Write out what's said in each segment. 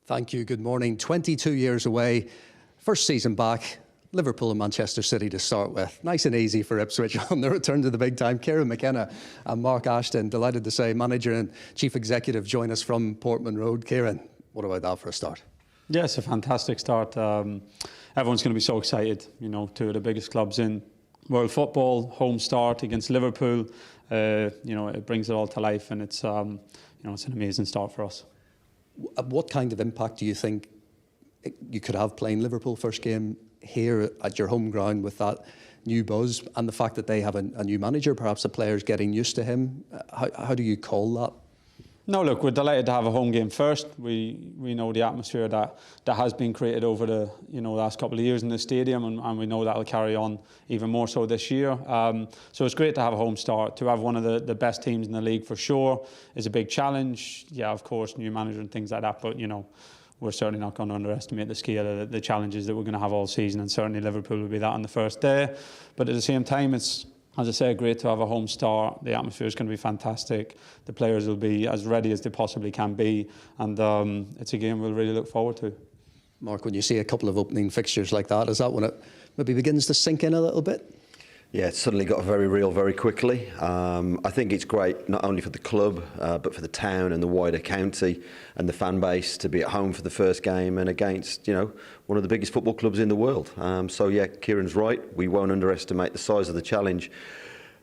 Thank you. Good morning. 22 years away, first season back, Liverpool and Manchester City to start with. Nice and easy for Ipswich on the return to the big time. Kieran McKenna and Mark Ashton, delighted to say, manager and chief executive, join us from Portman Road. Kieran, what about that for a start? Yeah, it's a fantastic start. Everyone's going to be so excited. You know, two of the biggest clubs in world football, home start against Liverpool. You know, it brings it all to life, and it's you know, it's an amazing start for us. What kind of impact do you think you could have playing Liverpool first game here at your home ground with that new buzz and the fact that they have a new manager, perhaps the players getting used to him? How do you call that? No, look, we're delighted to have a home game first. We know the atmosphere that has been created over the last couple of years in the stadium, and we know that will carry on even more so this year. So it's great to have a home start. To have one of the best teams in the league for sure is a big challenge. Yeah, of course, new manager and things like that, but you know, we're certainly not going to underestimate the scale of the challenges that we're going to have all season, and certainly Liverpool will be that on the first day. But at the same time, it's, as I say, great to have a home start. The atmosphere is going to be fantastic. The players will be as ready as they possibly can be, and it's a game we'll really look forward to. Mark, when you see a couple of opening fixtures like that, is that when it maybe begins to sink in a little bit? Yeah, it's suddenly got very real very quickly. I think it's great not only for the club, but for the town and the wider county and the fan base to be at home for the first game and against, you know, one of the biggest football clubs in the world. So yeah, Kieran's right. We won't underestimate the size of the challenge,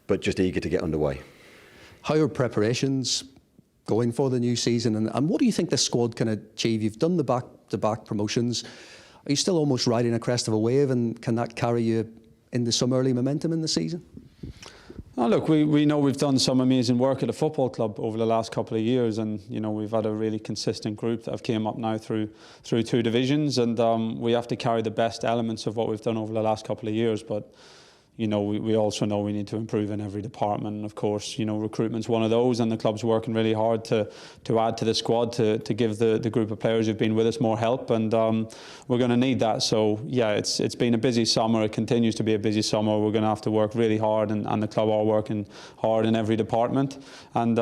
but just eager to get underway. How are preparations going for the new season, and what do you think the squad can achieve? You've done the back-to-back promotions. Are you still almost riding a crest of a wave, and can that carry you into some early momentum in the season? Oh, look, we know we've done some amazing work at the football club over the last couple of years, and you know, we've had a really consistent group that have came up now through two divisions, and we have to carry the best elements of what we've done over the last couple of years. But you know, we also know we need to improve in every department. And of course, you know, recruitment's one of those, and the club's working really hard to add to the squad to give the group of players who've been with us more help, and we're going to need that. So yeah, it's been a busy summer. It continues to be a busy summer. We're going to have to work really hard, and the club are working hard in every department. And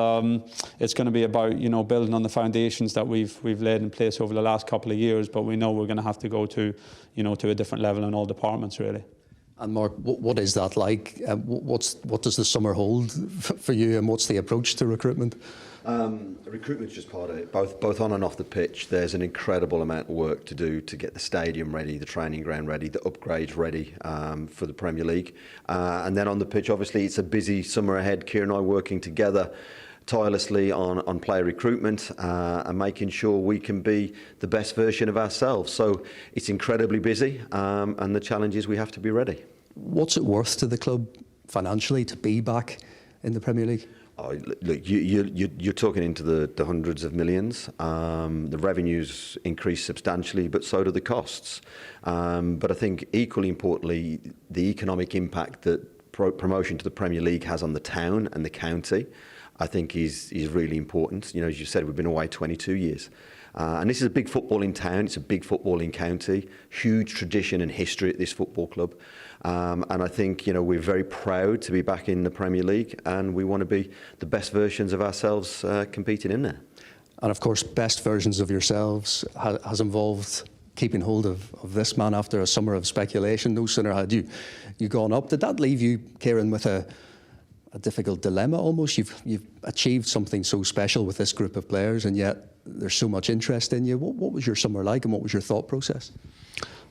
it's going to be about, you know, building on the foundations that we've laid in place over the last couple of years. But we know we're going to have to go to, you know, to a different level in all departments really. And Mark, what is that like? What does the summer hold for you, and what's the approach to recruitment? Recruitment's just part of it, both on and off the pitch. There's an incredible amount of work to do to get the stadium ready, the training ground ready, the upgrades ready for the Premier League. And then on the pitch, obviously, it's a busy summer ahead. Kieran and I working together tirelessly on player recruitment and making sure we can be the best version of ourselves. So it's incredibly busy, and the challenge is we have to be ready. What's it worth to the club financially to be back in the Premier League? Oh, look, you're talking into the hundreds of millions. The revenues increase substantially, but so do the costs. But I think equally importantly, the economic impact that promotion to the Premier League has on the town and the county, I think is really important. You know, as you said, we've been away 22 years. And this is a big footballing town, it's a big footballing county, huge tradition and history at this football club. And I think, you know, we're very proud to be back in the Premier League, and we want to be the best versions of ourselves competing in there. And of course, best versions of yourselves has involved keeping hold of this man after a summer of speculation. No sooner had you gone up. Did that leave you, Kieran, with a difficult dilemma almost? You've achieved something so special with this group of players, and yet there's so much interest in you. What was your summer like, and what was your thought process?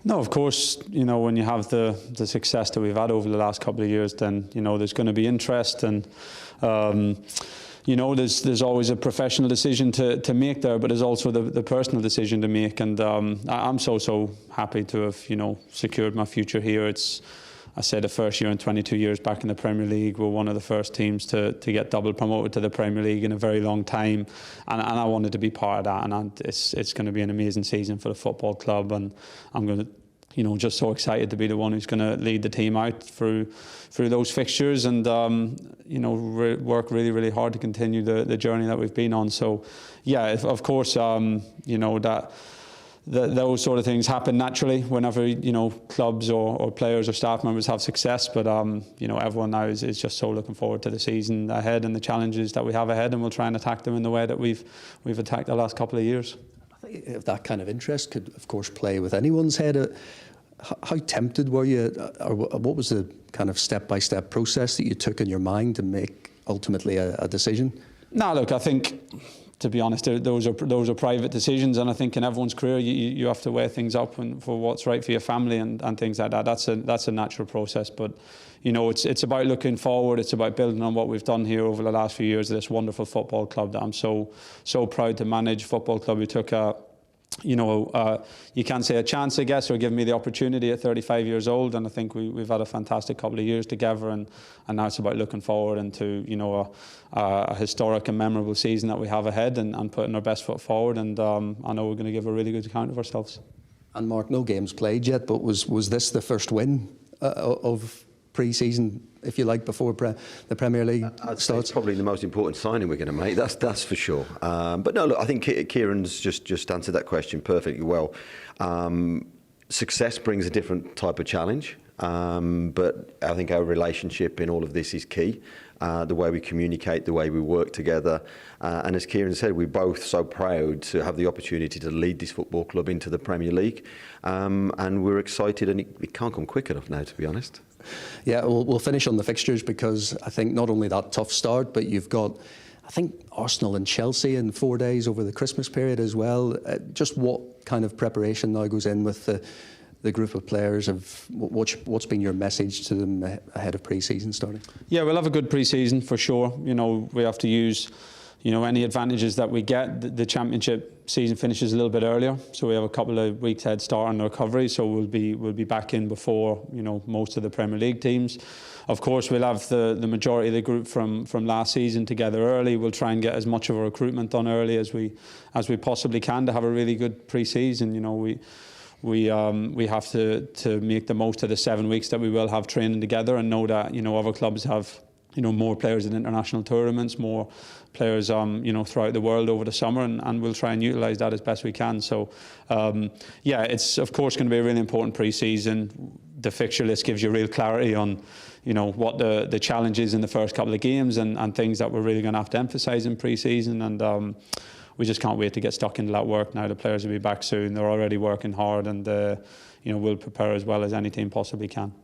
No, of course, you know, when you have the success that we've had over the last couple of years, then, you know, there's going to be interest, and you know, there's always a professional decision to make there, but there's also the personal decision to make. And I'm so happy to have, you know, secured my future here. It's, I said, the first year in 22 years back in the Premier League. We're one of the first teams to get double promoted to the Premier League in a very long time, and I wanted to be part of that. And it's going to be an amazing season for the football club, and I'm going to, you know, just so excited to be the one who's going to lead the team out through those fixtures, and you know, work really hard to continue the journey that we've been on. So yeah, of course, you know, those sort of things happen naturally whenever, you know, clubs or players or staff members have success. But you know, everyone now is just so looking forward to the season ahead and the challenges that we have ahead, and we'll try and attack them in the way that we've attacked the last couple of years. I if that kind of interest could, of course, play with anyone's head. How tempted were you, or what was the kind of step-by-step process that you took in your mind to make ultimately a decision? No, look, I think, to be honest, those are private decisions, and I think in everyone's career you have to weigh things up for what's right for your family and things like that. That's a natural process, but it's about looking forward. It's about building on what we've done here over the last few years. This wonderful football club that I'm so proud to manage. Football club who took you can't say a chance, I guess, or give me the opportunity at 35 years old, and I think we've had a fantastic couple of years together, and now it's about looking forward into a historic and memorable season that we have ahead, and putting our best foot forward, and I know we're going to give a really good account of ourselves. And Mark, no games played yet, but was this the first win of pre-season, if you like, before the Premier League starts? It's probably the most important signing we're going to make. That's for sure. But no, look, I think Kieran's just answered that question perfectly well. Success brings a different type of challenge, but I think our relationship in all of this is key. The way we communicate, the way we work together, and as Kieran said, we're both so proud to have the opportunity to lead this football club into the Premier League, and we're excited, and it can't come quick enough now, to be honest. Yeah, we'll finish on the fixtures, because I think not only that tough start, but you've got, I think, Arsenal and Chelsea in 4 days over the Christmas period as well. Just what kind of preparation now goes in with the group of players? What's been your message to them ahead of pre-season starting? Yeah, we'll have a good pre-season for sure. We have to use any advantages that we get. The championship season finishes a little bit earlier, so we have a couple of weeks head start on the recovery, so we'll be back in before most of the Premier League teams. Of course, we'll have the majority of the group from last season together early. We'll try and get as much of our recruitment done early as we possibly can to have a really good pre-season. We have to make the most of the 7 weeks that we will have training together, and know that other clubs have more players in international tournaments, more players throughout the world over the summer, and we'll try and utilise that as best we can. So it's of course going to be a really important pre-season. The fixture list gives you real clarity on what the challenge is in the first couple of games, and things that we're really going to have to emphasise in pre-season, and we just can't wait to get stuck into that work now. The players will be back soon. They're already working hard, and we'll prepare as well as any team possibly can.